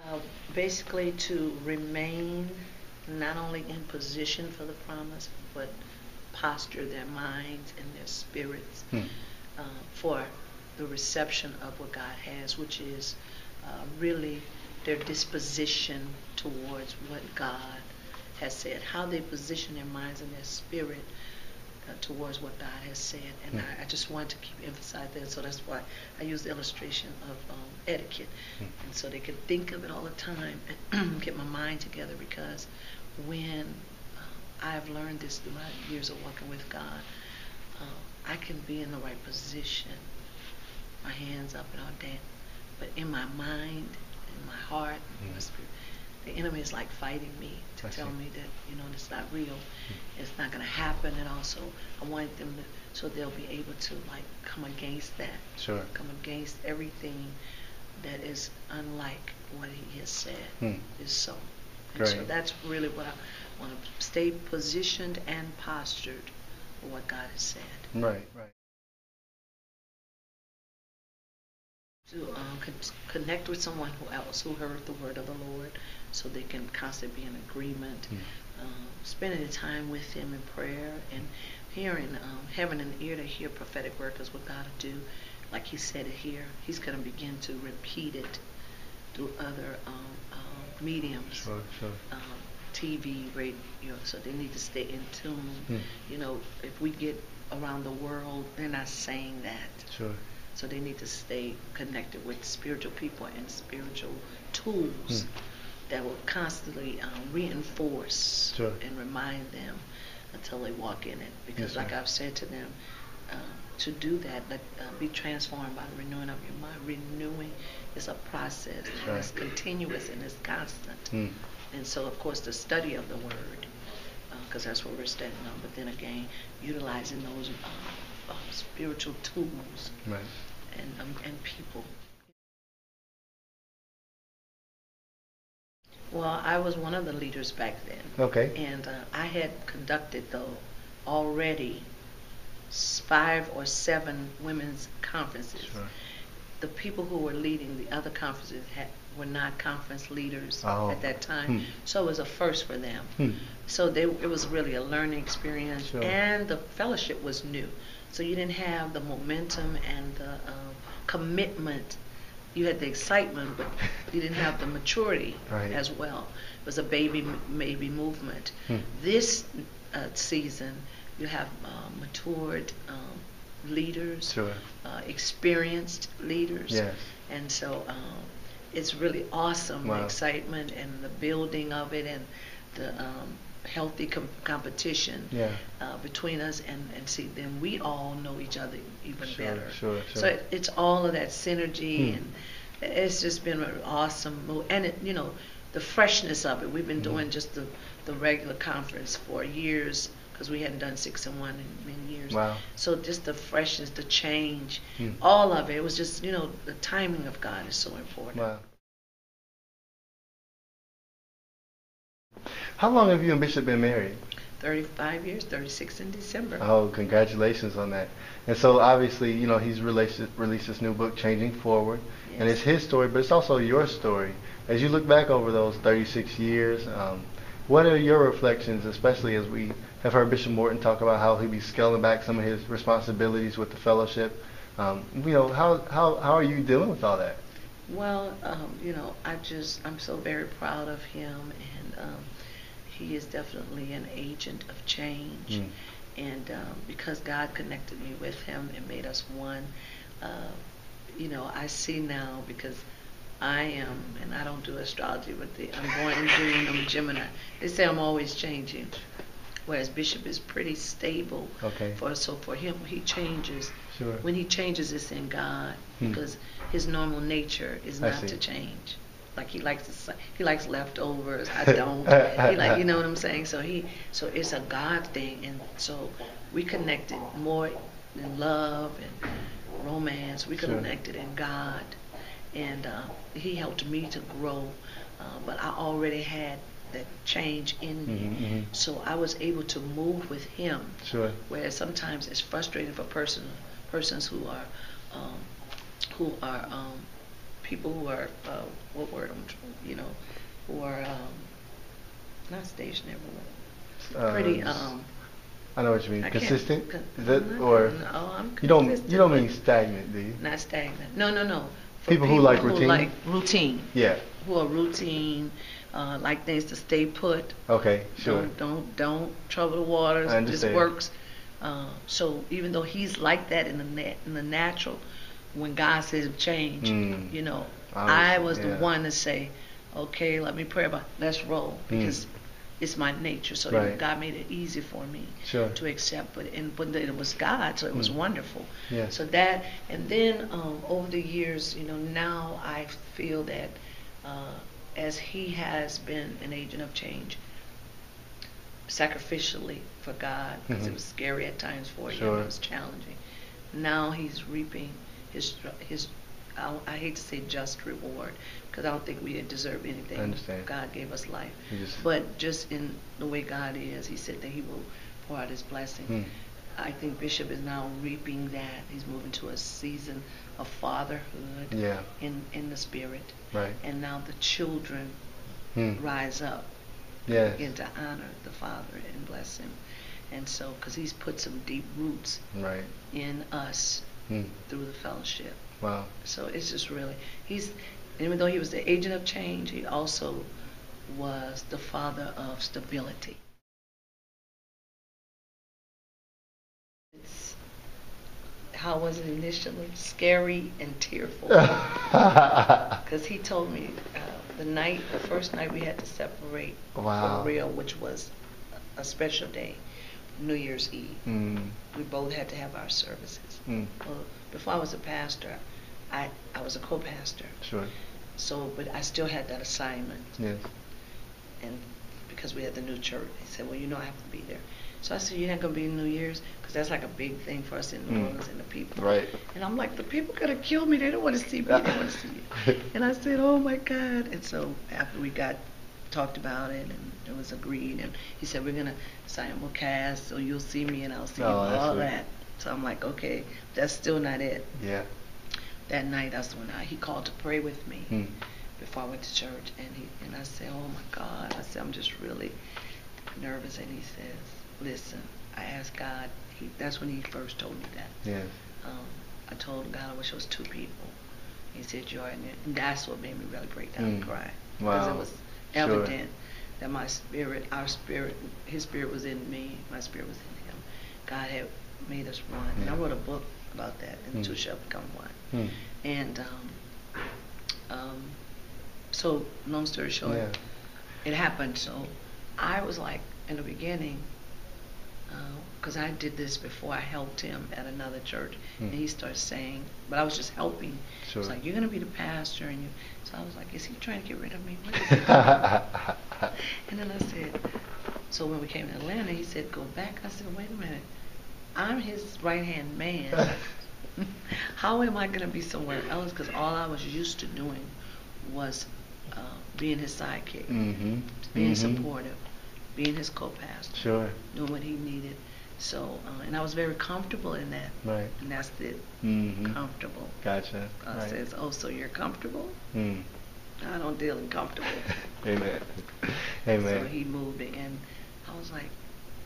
Uh, Basically, to remain not only in position for the promise, but posture their minds and their spirits uh, for the reception of what God has, which is really their disposition towards what God has said, how they position their minds and their spirit towards what God has said. And I just want to keep emphasizing that, so that's why I use the illustration of etiquette. And so they can think of it all the time and get my mind together, because when I've learned this through my years of walking with God, I can be in the right position, my hands up and all that, but in my mind, in my heart, in my spirit, the enemy is like fighting me to tell me that, it's not real, it's not going to happen. And also I want them to, so they'll be able to like come against that, come against everything that is unlike what he has said is so. And so that's really what I want to stay positioned and postured for what God has said. Right. To connect with someone who heard the word of the Lord, so they can constantly be in agreement, spending the time with him in prayer, and hearing, having an ear to hear prophetic word, because what God will do, like he said it here, he's going to begin to repeat it through other mediums, TV, radio, so they need to stay in tune. If we get around the world, they're not saying that. So they need to stay connected with spiritual people and spiritual tools that will constantly reinforce and remind them until they walk in it. Because like I've said to them, to do that, be transformed by the renewing of your mind. Renewing is a process. It's continuous and it's constant. And so, of course, the study of the Word, because that's what we're studying on, but then again, utilizing those spiritual tools and people. Well, I was one of the leaders back then. And I had conducted, though, already 5 or 7 women's conferences. The people who were leading the other conferences were not conference leaders at that time. So it was a first for them. So it was really a learning experience. And the fellowship was new. So you didn't have the momentum and the commitment. You had the excitement, but you didn't have the maturity as well. It was a baby movement. This season, you have matured leaders, experienced leaders. And so it's really awesome, the excitement and the building of it, and the healthy competition between us, and see, then we all know each other even better. So it's all of that synergy, and it's just been an awesome move. And it, the freshness of it. We've been doing just the regular conference for years, because we hadn't done 6 in 1 in many years. So just the freshness, the change, all of it. It was just, the timing of God is so important. How long have you and Bishop been married? 35 years, 36 in December. Oh, congratulations on that. And so obviously, he's released this new book, Changing Forward. And it's his story, but it's also your story. As you look back over those 36 years, what are your reflections, especially as we have heard Bishop Morton talk about how he'll be scaling back some of his responsibilities with the fellowship? How are you dealing with all that? Well, I'm so very proud of him, and he is definitely an agent of change. And because God connected me with him and made us one, I see now, because I am, and I don't do astrology, but I'm born in June, I'm a Gemini. They say I'm always changing, whereas Bishop is pretty stable. So for him, he changes. When he changes, it's in God, because his normal nature is not to change. Like he likes leftovers. I don't. You know what I'm saying? So it's a God thing, and so we connected more in love and romance. We connected in God, and he helped me to grow. But I already had that change in me, so I was able to move with him. Whereas sometimes it's frustrating for persons who are people who are what word who are not stationary, pretty I know what you mean. Consistent? Is that or no? I'm consistent. You don't mean stagnant, do you? Not stagnant. No. For people who like routine. Who like routine. Yeah. Who are routine, like things to stay put. Okay, sure. Don't trouble the waters. I understand. This works. So even though he's like that in the natural, when God says change, I was the one to say, okay, let me pray about. Let's roll, because it's my nature. So God made it easy for me to accept. But it was God, so it was wonderful. Yes. So that, and then over the years, now I feel that as he has been an agent of change, sacrificially for God, because it was scary at times for him, it was challenging. Now he's reaping his I hate to say just reward, because I don't think we deserve anything. I understand. God gave us life. But just in the way God is, he said that he will pour out his blessing. I think Bishop is now reaping that. He's moving to a season of fatherhood in the spirit. Right. And now the children rise up begin to honor the Father and bless him. And so, because he's put some deep roots in us through the fellowship. Wow. So it's just really, even though he was the agent of change, he also was the father of stability. How was it initially? Scary and tearful. Because he told me the first night we had to separate for real, which was a special day, New Year's Eve. We both had to have our services. Well, before I was a pastor, I was a co-pastor. Sure. So, but I still had that assignment. Yes. And because we had the new church, he said, well, I have to be there. So I said, you're not going to be in New Year's? Because that's like a big thing for us in New Orleans and the people. Right. And I'm like, the people could have killed me. They don't want to see me. They want to see you. And I said, oh, my God. And so after we talked about it, and it was agreed, and he said, we're going to simulcast, so you'll see me and I'll see you, all that. So I'm like, okay, that's still not it. Yeah. That night, that's when he called to pray with me before I went to church. And I said, oh, my God. I said, I'm just really nervous. And he says, listen, I asked God. That's when he first told me that. Yes. I told God I wish it was 2 people. He said, Joy, and that's what made me really break down and cry. Wow. Because it was evident that my spirit, his spirit was in me, my spirit was in him. God had made us one. And I wrote a book about that, and the two shall become one. And so, long story short, it happened. So I was like, in the beginning, because I did this before, I helped him at another church, and he started saying, but I was just helping. He was like, you're going to be the pastor, and so I was like, is he trying to get rid of me? What is he doing? And then I said, so when we came to Atlanta, he said, go back. I said, wait a minute, I'm his right-hand man. How am I going to be somewhere else? Because all I was used to doing was being his sidekick, being supportive, being his co-pastor, doing what he needed. So, and I was very comfortable in that. Right. And that's it. Comfortable. Gotcha. God says, oh, so you're comfortable? I don't deal in comfortable. Amen. Amen. So he moved me, and I was like,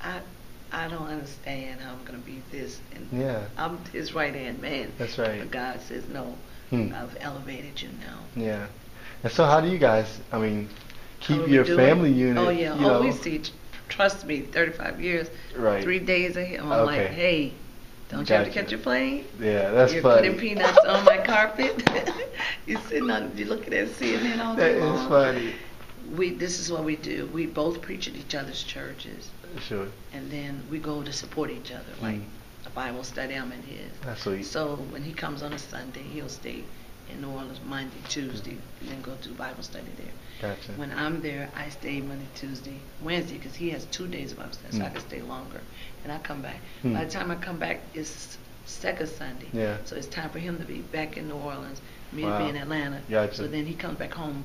I don't understand how I'm going to be this. And I'm his right-hand man. That's right. But God says, no, I've elevated you now. Yeah. And so how do you guys, keep your family unit? Oh, yeah. We see, trust me, 35 years, 3 days ahead. I'm like, hey, don't you have to catch your plane? Yeah, that's You're funny. You're putting peanuts on my carpet. You're looking at CNN all day long. That is funny. This is what we do. We both preach at each other's churches. Sure. And then we go to support each other, like a Bible study. I'm in his. That's sweet. So when he comes on a Sunday, he'll stay in New Orleans Monday, Tuesday, and then go to the Bible study there. Gotcha. When I'm there, I stay Monday, Tuesday, Wednesday, because he has 2 days of Bible study, so I can stay longer. And I come back. By the time I come back, it's second Sunday. Yeah. So it's time for him to be back in New Orleans, me to be in Atlanta. Gotcha. So then he comes back home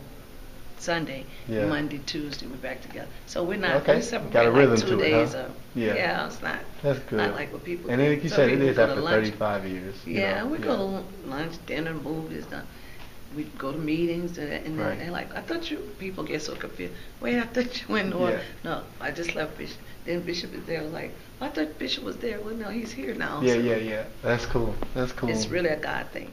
Sunday, Monday, Tuesday, we're back together. So we're not separate. Got a rhythm like 2 to days it, huh? of, It's not. That's good. Not like what people. And then, like you said, it is after 35 years. Yeah, we go to lunch, dinner, movies. we go to meetings, and Right. they're like, I thought you, people get so confused. Wait, I thought you went on. Yeah. No, I just left Bishop. Then Bishop is there. I was like, I thought Bishop was there. Well, no, he's here now. Yeah, so yeah, yeah. That's cool. That's cool. It's really a God thing.